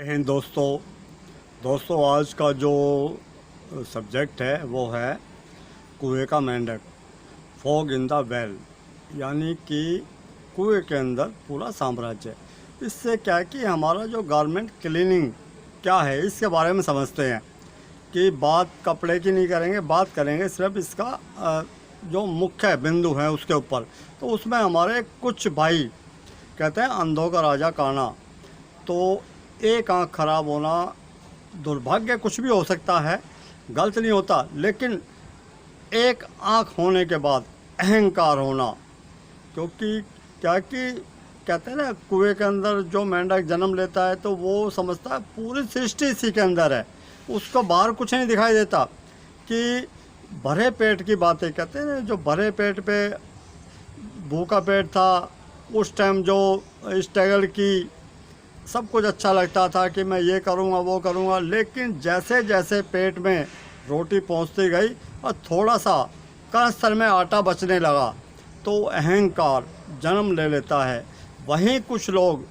इन दोस्तों आज का जो सब्जेक्ट है वो है कुएं का मेंढक, फॉग इन द वेल, यानी कि कुएं के अंदर पूरा साम्राज्य। इससे क्या है कि हमारा जो गारमेंट क्लीनिंग क्या है इसके बारे में समझते हैं कि बात कपड़े की नहीं करेंगे, बात करेंगे सिर्फ इसका जो मुख्य बिंदु है उसके ऊपर। तो उसमें हमारे कुछ भाई कहते हैं अंधों का राजा काना। तो एक आँख खराब होना दुर्भाग्य कुछ भी हो सकता है, गलत नहीं होता, लेकिन एक आँख होने के बाद अहंकार होना, क्योंकि क्या कि कहते हैं ना कुएं के अंदर जो मेंढक जन्म लेता है तो वो समझता है पूरी सृष्टि इसी के अंदर है, उसको बाहर कुछ नहीं दिखाई देता। कि भरे पेट की बातें कहते हैं ना, जो भरे पेट पे भूखा पेट था उस टाइम जो स्ट्रगल की, सब कुछ अच्छा लगता था कि मैं ये करूँगा वो करूँगा, लेकिन जैसे जैसे पेट में रोटी पहुँचती गई और थोड़ा सा कण में आटा बचने लगा तो अहंकार जन्म ले लेता है। वहीं कुछ लोग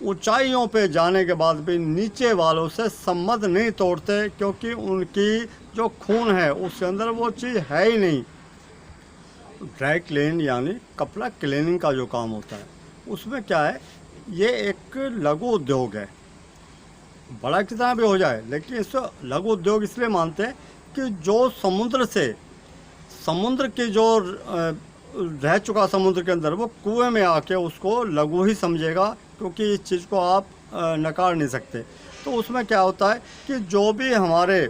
ऊंचाइयों पे जाने के बाद भी नीचे वालों से संबंध नहीं तोड़ते, क्योंकि उनकी जो खून है उसके अंदर वो चीज़ है ही नहीं। ड्राई क्लीन यानी कपड़ा क्लीनिंग का जो काम होता है उसमें क्या है, ये एक लघु उद्योग है, बड़ा कितना भी हो जाए, लेकिन इसको लघु उद्योग इसलिए मानते हैं कि जो समुद्र की जो रह चुका समुद्र के अंदर वो कुएं में आके उसको लघु ही समझेगा, क्योंकि इस चीज़ को आप नकार नहीं सकते। तो उसमें क्या होता है कि जो भी हमारे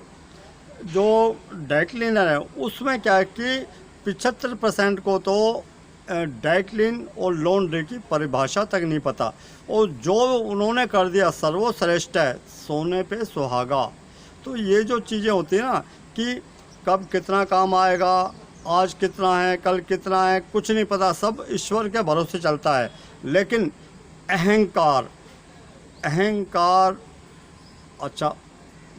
जो ड्राई क्लीनर है उसमें क्या है कि 75% को तो ड्राई क्लीन और लॉन्ड्री की परिभाषा तक नहीं पता, और जो उन्होंने कर दिया सर्वश्रेष्ठ है, सोने पे सुहागा। तो ये जो चीज़ें होती हैं ना कि कब कितना काम आएगा, आज कितना है कल कितना है कुछ नहीं पता, सब ईश्वर के भरोसे चलता है। लेकिन अहंकार अच्छा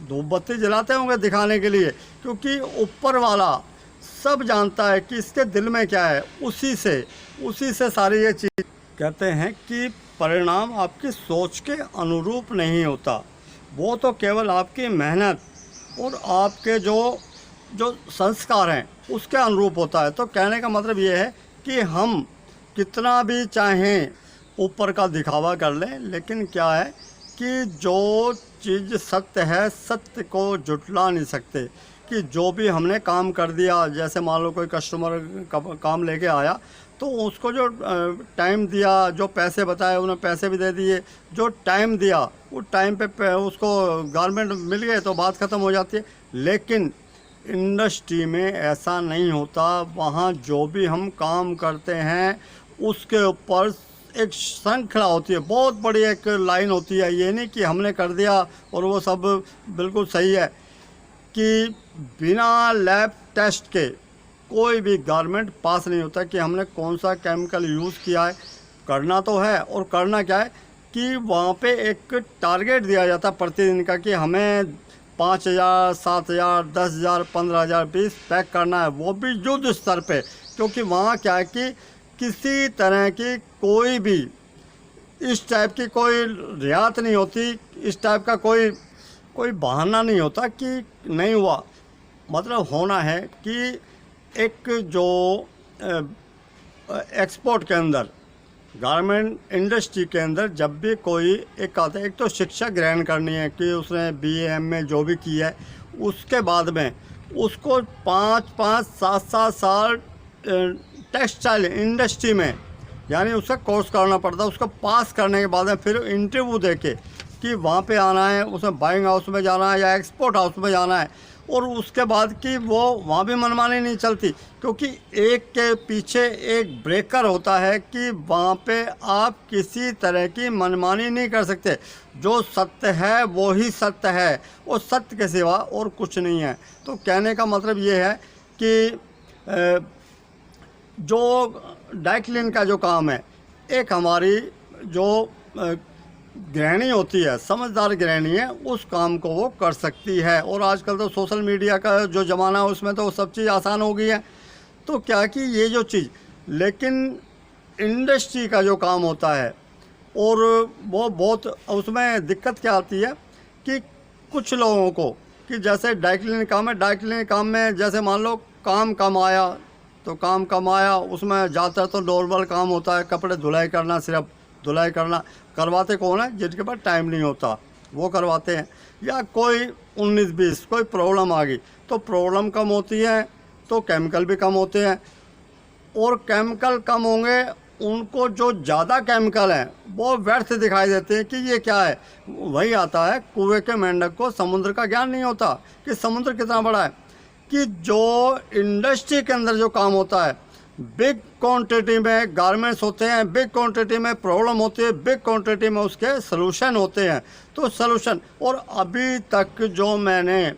धूप बत्ती जलाते होंगे दिखाने के लिए, क्योंकि ऊपर वाला सब जानता है कि इसके दिल में क्या है, उसी से सारी ये चीज़। कहते हैं कि परिणाम आपकी सोच के अनुरूप नहीं होता, वो तो केवल आपकी मेहनत और आपके जो संस्कार हैं उसके अनुरूप होता है। तो कहने का मतलब ये है कि हम कितना भी चाहें ऊपर का दिखावा कर लें, लेकिन क्या है कि जो चीज़ सत्य है सत्य को जुटला नहीं सकते। कि जो भी हमने काम कर दिया, जैसे मान लो कोई कस्टमर काम लेके आया तो उसको जो टाइम दिया, जो पैसे बताए उन्हें पैसे भी दे दिए, जो टाइम दिया उस टाइम पे उसको गारमेंट मिल गए तो बात ख़त्म हो जाती है। लेकिन इंडस्ट्री में ऐसा नहीं होता, वहाँ जो भी हम काम करते हैं उसके ऊपर एक श्रृंखला होती है, बहुत बड़ी एक लाइन होती है। ये नहीं कि हमने कर दिया और वो सब बिल्कुल सही है, कि बिना लैब टेस्ट के कोई भी गारमेंट पास नहीं होता कि हमने कौन सा केमिकल यूज़ किया है। करना तो है, और करना क्या है कि वहाँ पे एक टारगेट दिया जाता है प्रतिदिन का कि हमें 5,000, 7,000, 10,000, 15,000 पीस पैक करना है, वो भी युद्ध स्तर पे। क्योंकि वहाँ क्या है कि किसी तरह की कोई भी इस टाइप की कोई रियायत नहीं होती, इस टाइप का कोई बहाना नहीं होता कि नहीं हुआ। मतलब होना है कि एक जो एक्सपोर्ट के अंदर, गारमेंट इंडस्ट्री के अंदर जब भी कोई एक आता है, एक तो शिक्षा ग्रहण करनी है कि उसने BA MA जो भी की है, उसके बाद में उसको 5-5, 7-7 साल टेक्सटाइल इंडस्ट्री में यानी उसका कोर्स करना पड़ता है। उसको पास करने के बाद में फिर इंटरव्यू देके कि वहाँ पे आना है, उसमें बाइंग हाउस में जाना है या एक्सपोर्ट हाउस में जाना है, और उसके बाद कि वो वहाँ भी मनमानी नहीं चलती, क्योंकि एक के पीछे एक ब्रेकर होता है कि वहाँ पे आप किसी तरह की मनमानी नहीं कर सकते। जो सत्य है वो ही सत्य है, और सत्य के सिवा और कुछ नहीं है। तो कहने का मतलब ये है कि जो ड्राई क्लीन का जो काम है, एक हमारी जो गृहिणी होती है, समझदार गृहिणी है, उस काम को वो कर सकती है। और आजकल तो सोशल मीडिया का जो ज़माना है उसमें तो सब चीज़ आसान हो गई है। तो क्या कि ये जो चीज़, लेकिन इंडस्ट्री का जो काम होता है और वो बहुत, उसमें दिक्कत क्या आती है कि कुछ लोगों को कि जैसे ड्राई क्लीनिंग काम है, ड्राई क्लीनिंग काम में जैसे मान लो काम कम आया तो काम कम आया, उसमें ज़्यादातर तो नॉर्मल काम होता है, कपड़े धुलाई करना, सिर्फ धुलाई करना। करवाते कौन है? जिनके पास टाइम नहीं होता वो करवाते हैं। या कोई 19-20 कोई प्रॉब्लम आ गई तो प्रॉब्लम कम होती है तो केमिकल भी कम होते हैं, और केमिकल कम होंगे उनको जो ज़्यादा केमिकल हैं वो व्यर्थ दिखाई देते हैं कि ये क्या है। वही आता है कुएं के मेंढक को समुद्र का ज्ञान नहीं होता कि समुद्र कितना बड़ा है। कि जो इंडस्ट्री के अंदर जो काम होता है, बिग क्वांटिटी में गारमेंट्स होते हैं, बिग क्वांटिटी में प्रॉब्लम होती है, बिग क्वांटिटी में उसके सलूशन होते हैं। तो सलूशन, और अभी तक जो मैंने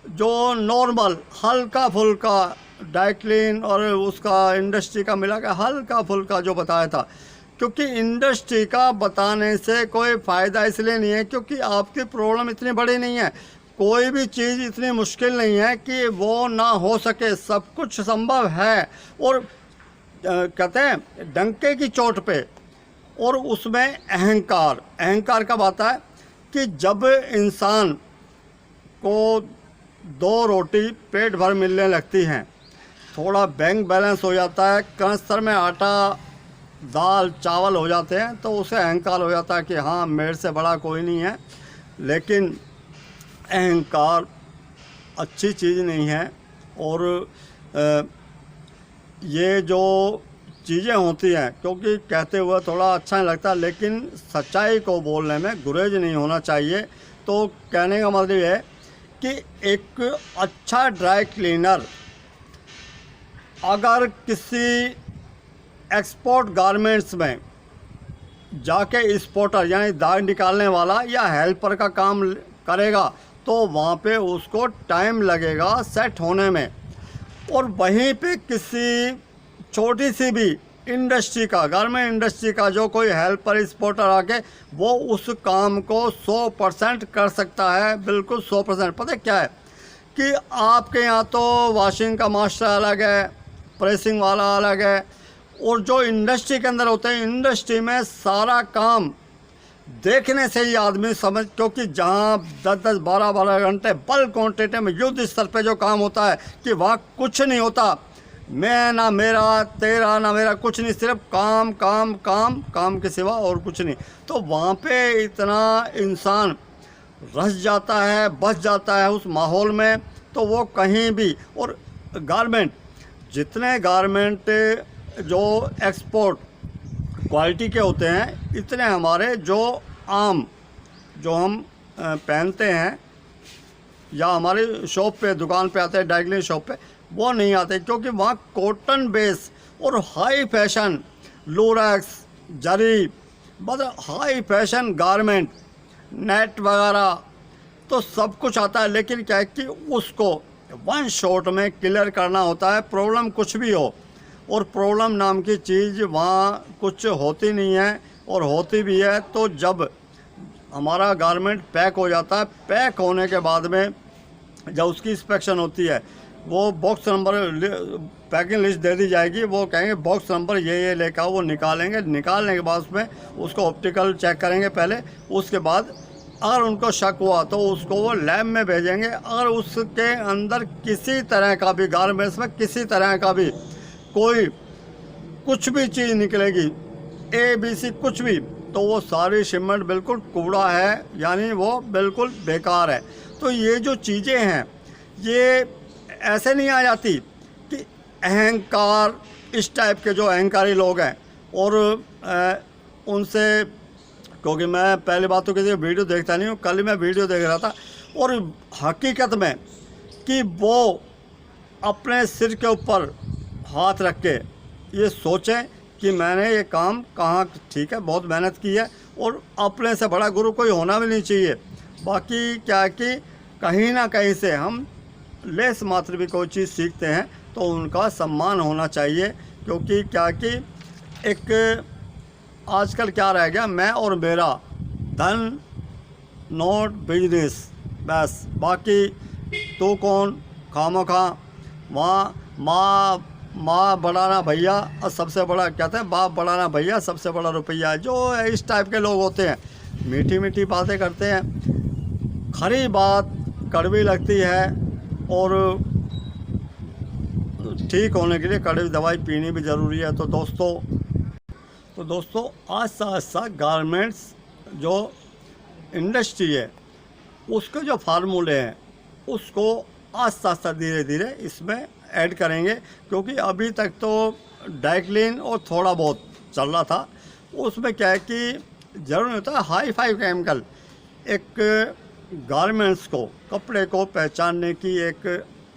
जो नॉर्मल हल्का फुल्का डाइक्लिन और उसका इंडस्ट्री का मिला के हल्का फुल्का जो बताया था, क्योंकि इंडस्ट्री का बताने से कोई फ़ायदा इसलिए नहीं है क्योंकि आपकी प्रॉब्लम इतनी बड़ी नहीं है। कोई भी चीज़ इतनी मुश्किल नहीं है कि वो ना हो सके, सब कुछ संभव है। और कहते हैं डंके की चोट पे, और उसमें अहंकार, अहंकार कब आता है? कि जब इंसान को 2 रोटी पेट भर मिलने लगती हैं, थोड़ा बैंक बैलेंस हो जाता है, कंस्तर में आटा दाल चावल हो जाते हैं, तो उसे अहंकार हो जाता है कि हाँ मेरे से बड़ा कोई नहीं है। लेकिन अहंकार अच्छी चीज़ नहीं है। और ये जो चीज़ें होती हैं, क्योंकि कहते हुए थोड़ा अच्छा नहीं लगता, लेकिन सच्चाई को बोलने में गुरेज नहीं होना चाहिए। तो कहने का मतलब ये है कि एक अच्छा ड्राई क्लीनर अगर किसी एक्सपोर्ट गारमेंट्स में जाके एक्सपोर्टर यानी दाग निकालने वाला या हेल्पर का काम करेगा तो वहाँ पे उसको टाइम लगेगा सेट होने में। और वहीं पे किसी छोटी सी भी इंडस्ट्री का, गारमेंट इंडस्ट्री का जो कोई हेल्पर एक्सपोर्टर आके वो उस काम को 100% कर सकता है, बिल्कुल 100%। पता है क्या है कि आपके यहाँ तो वॉशिंग का मास्टर अलग है, प्रेसिंग वाला अलग है, और जो इंडस्ट्री के अंदर होते हैं, इंडस्ट्री में सारा काम देखने से ही आदमी समझ, क्योंकि जहाँ 10-10, 12-12 घंटे बल्क क्वांटिटी में युद्ध स्तर पे जो काम होता है कि वहाँ कुछ नहीं होता, मैं ना मेरा तेरा ना मेरा, कुछ नहीं, सिर्फ काम काम काम काम के सिवा और कुछ नहीं। तो वहाँ पे इतना इंसान रस जाता है, बस जाता है उस माहौल में, तो वो कहीं भी। और गारमेंट, जितने गारमेंट जो एक्सपोर्ट क्वालिटी के होते हैं, इतने हमारे जो आम जो हम पहनते हैं या हमारी शॉप पे दुकान पे आते हैं, डाइगलिन शॉप पे, वो नहीं आते, क्योंकि वहाँ कॉटन बेस और हाई फैशन लूरेक्स जरी, मतलब हाई फैशन गारमेंट नेट वगैरह तो सब कुछ आता है। लेकिन क्या है कि उसको 1 शॉट में क्लियर करना होता है, प्रॉब्लम कुछ भी हो। और प्रॉब्लम नाम की चीज़ वहाँ कुछ होती नहीं है, और होती भी है तो जब हमारा गारमेंट पैक हो जाता है, पैक होने के बाद में जब उसकी इंस्पेक्शन होती है, वो बॉक्स नंबर पैकिंग लिस्ट दे दी जाएगी, वो कहेंगे बॉक्स नंबर ये लेकर आओ, वो निकालेंगे। निकालने के बाद उसमें उसको ऑप्टिकल चेक करेंगे पहले, उसके बाद अगर उनको शक हुआ तो उसको वो लैब में भेजेंगे। अगर उसके अंदर किसी तरह का भी, गारमेंट्स में किसी तरह का भी कोई कुछ भी चीज़ निकलेगी, ABC कुछ भी, तो वो सारी शिपमेंट बिल्कुल कूड़ा है, यानी वो बिल्कुल बेकार है। तो ये जो चीज़ें हैं ये ऐसे नहीं आ जाती कि अहंकार, इस टाइप के जो अहंकारी लोग हैं, और उनसे, क्योंकि मैं पहली बात तो किसी वीडियो देखता नहीं हूँ, कल ही मैं वीडियो देख रहा था, और हकीकत में कि वो अपने सिर के ऊपर हाथ रख के ये सोचें कि मैंने ये काम कहाँ, ठीक है बहुत मेहनत की है, और अपने से बड़ा गुरु कोई होना भी नहीं चाहिए। बाकी क्या कि कहीं ना कहीं से हम लेस मात्र भी कोई चीज़ सीखते हैं तो उनका सम्मान होना चाहिए, क्योंकि क्या कि एक आजकल क्या रह गया, मैं और मेरा, धन नोट बिजनेस, बस। बाकी तो कौन, खामोखा वहाँ माँ बढ़ाना भैया, और सबसे बड़ा कहते हैं बाप बढ़ाना भैया, सबसे बड़ा रुपया, जो इस टाइप के लोग होते हैं, मीठी मीठी बातें करते हैं। खरी बात कड़वी लगती है और ठीक होने के लिए कड़वी दवाई पीनी भी ज़रूरी है। तो दोस्तों आस्ता आस्ता गारमेंट्स जो इंडस्ट्री है उसके जो फार्मूले हैं उसको आस्ता आस्ता धीरे धीरे इसमें ऐड करेंगे, क्योंकि अभी तक तो डाइक्लिन और थोड़ा बहुत चल रहा था। उसमें क्या है कि ज़रूर नहीं होता हाई फाई केमिकल। एक गारमेंट्स को, कपड़े को पहचानने की एक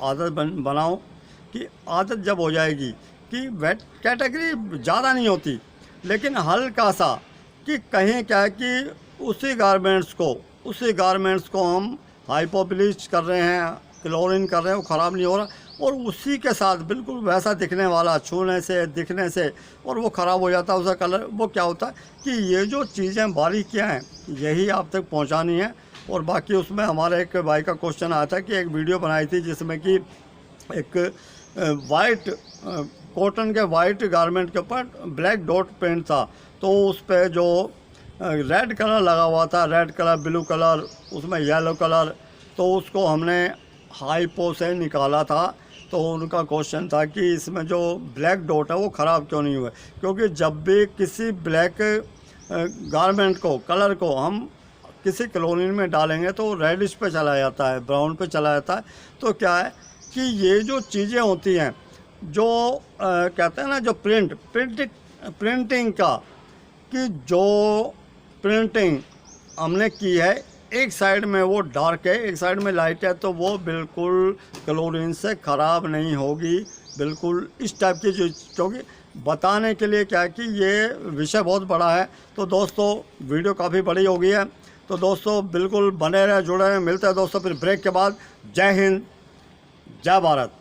आदत बनाओ कि आदत जब हो जाएगी कि वेट कैटेगरी ज़्यादा नहीं होती लेकिन हल्का सा कि कहीं क्या है कि उसी गारमेंट्स को हम हाइपो ब्लीच कर रहे हैं, क्लोरीन कर रहे हैं, वो ख़राब नहीं हो रहा, और उसी के साथ बिल्कुल वैसा दिखने वाला, छूने से दिखने से, और वो ख़राब हो जाता है उसका कलर। वो क्या होता है कि ये जो चीज़ें बारीकियाँ हैं यही आप तक पहुंचानी है। और बाकी उसमें हमारे एक भाई का क्वेश्चन आया था कि एक वीडियो बनाई थी जिसमें कि एक वाइट कॉटन के वाइट गारमेंट के ऊपर ब्लैक डॉट पेंट था, तो उस पर जो रेड कलर लगा हुआ था, रेड कलर, ब्लू कलर, उसमें येलो कलर, तो उसको हमने हाइपो से निकाला था। तो उनका क्वेश्चन था कि इसमें जो ब्लैक डॉट है वो ख़राब क्यों नहीं हुआ, क्योंकि जब भी किसी ब्लैक गारमेंट को, कलर को हम किसी क्लोरीन में डालेंगे तो रेडिश पे चला जाता है, ब्राउन पे चला जाता है। तो क्या है कि ये जो चीज़ें होती हैं जो कहते हैं ना, जो प्रिंटिंग का, कि जो प्रिंटिंग हमने की है एक साइड में वो डार्क है, एक साइड में लाइट है, तो वो बिल्कुल क्लोरीन से ख़राब नहीं होगी बिल्कुल। इस टाइप की चीज़, क्योंकि बताने के लिए क्या है कि ये विषय बहुत बड़ा है। तो दोस्तों वीडियो काफ़ी बड़ी हो गई है, तो दोस्तों बिल्कुल बने रहे, जुड़े रहे। मिलते हैं दोस्तों फिर ब्रेक के बाद। जय हिंद, जय भारत।